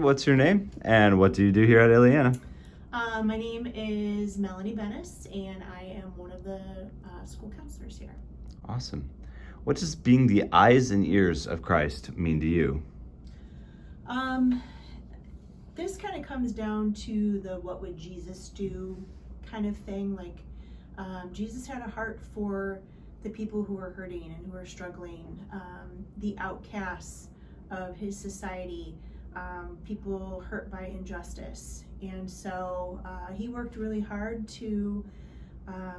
What's your name and what do you do here at Ileana? My name is Melanie Bennis, and I am one of the school counselors here. Awesome. What does being the eyes and ears of Christ mean to you? Um, this kind of comes down to the what would Jesus do kind of thing. Jesus had a heart for the people who are hurting and who are struggling, the outcasts of his society, people hurt by injustice. And so he worked really hard to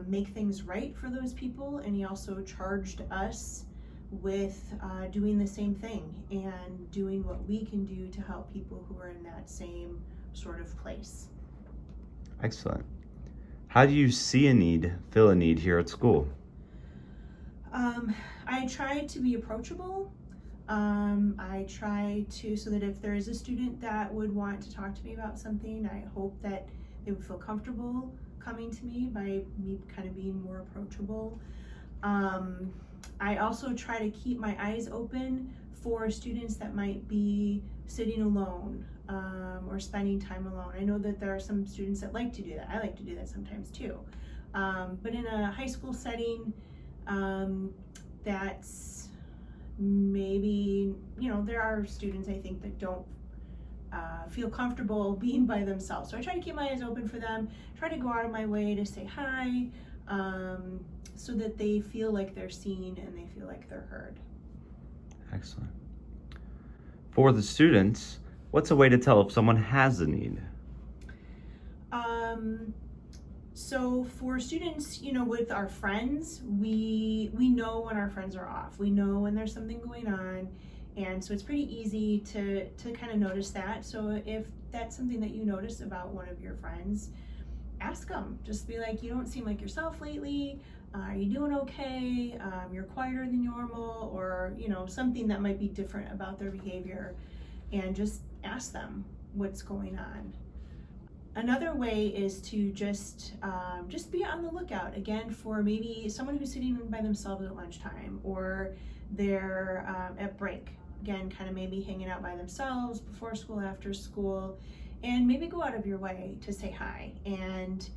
make things right for those people, and he also charged us with doing the same thing and doing what we can do to help people who are in that same sort of place. Excellent. How do you see a need, fill a need here at school? I try to be approachable. I try to, so that if there is a student that would want to talk to me about something, I hope that they would feel comfortable coming to me by me kind of being more approachable. I also try to keep my eyes open for students that might be sitting alone or spending time alone. I know that there are some students that like to do that. I like to do that sometimes too. But in a high school setting, that's maybe, there are students I think that don't feel comfortable being by themselves. So I try to keep my eyes open for them, try to go out of my way to say hi, so that they feel like they're seen and they feel like they're heard. Excellent. For the students, what's a way to tell if someone has a need? So for students, with our friends, we know when our friends are off. We know when there's something going on. And so it's pretty easy to kind of notice that. So if that's something that you notice about one of your friends, ask them. Just be like, you don't seem like yourself lately. Are you doing okay? You're quieter than normal, or something that might be different about their behavior, and just ask them what's going on. Another way is to just be on the lookout again for maybe someone who's sitting by themselves at lunchtime, or they're at break. Again, kind of maybe hanging out by themselves before school, after school, and maybe go out of your way to say hi and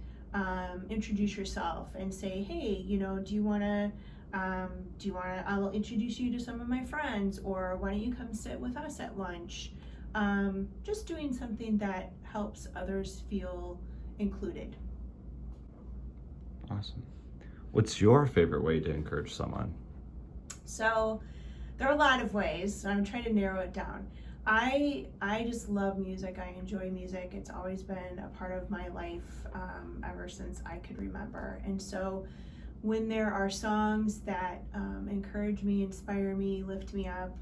introduce yourself and say, hey, do you want to, I'll introduce you to some of my friends, or why don't you come sit with us at lunch? Just doing something that helps others feel included. Awesome. What's your favorite way to encourage someone? So there are a lot of ways, so I'm trying to narrow it down. I just love music. I enjoy music. It's always been a part of my life ever since I could remember. And so when there are songs that encourage me, inspire me, lift me up,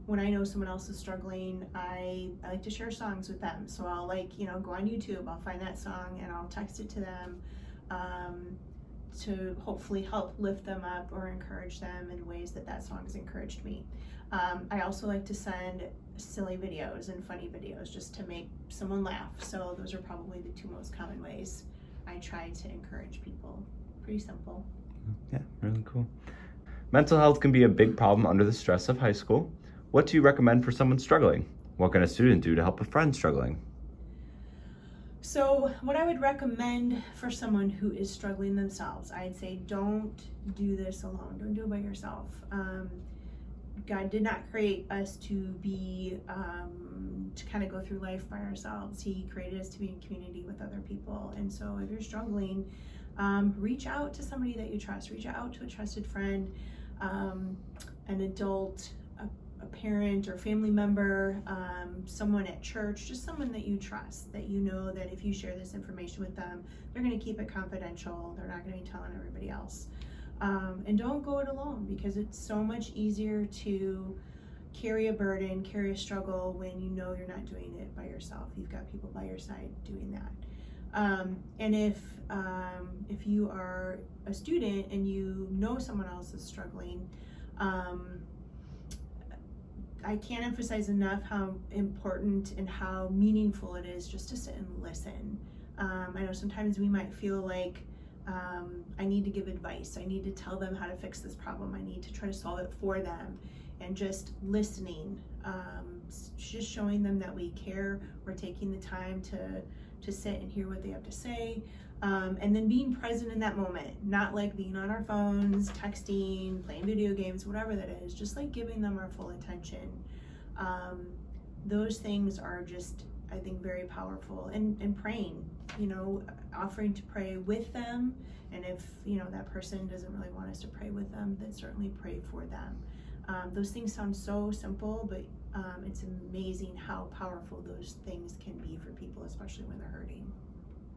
when I know someone else is struggling, I like to share songs with them. So I'll go on YouTube, I'll find that song and I'll text it to them to hopefully help lift them up or encourage them in ways that song has encouraged me. I also like to send silly videos and funny videos just to make someone laugh. So those are probably the two most common ways I try to encourage people. Pretty simple. Yeah, really cool. Mental health can be a big problem under the stress of high school. What do you recommend for someone struggling? What can a student do to help a friend struggling? So what I would recommend for someone who is struggling themselves, I'd say don't do this alone. Don't do it by yourself. God did not create us to be, to kind of go through life by ourselves. He created us to be in community with other people. And so if you're struggling, reach out to somebody that you trust. Reach out to a trusted friend, an adult, a parent or family member, someone at church, just someone that you trust, that you know that if you share this information with them, they're going to keep it confidential. They're not going to be telling everybody else. And don't go it alone, because it's so much easier to carry a burden, carry a struggle when you know you're not doing it by yourself. You've got people by your side doing that. And if you are a student and you know someone else is struggling, I can't emphasize enough how important and how meaningful it is just to sit and listen. I know sometimes we might feel like I need to give advice. I need to tell them how to fix this problem. I need to try to solve it for them. and just listening, just showing them that we care. We're taking the time to sit and hear what they have to say, and then being present in that moment, not like being on our phones, texting, playing video games, whatever that is, just like giving them our full attention. Those things are just, I think, very powerful. And praying, offering to pray with them. And if, that person doesn't really want us to pray with them, then certainly pray for them. Those things sound so simple, but it's amazing how powerful those things can be for people, especially when they're hurting.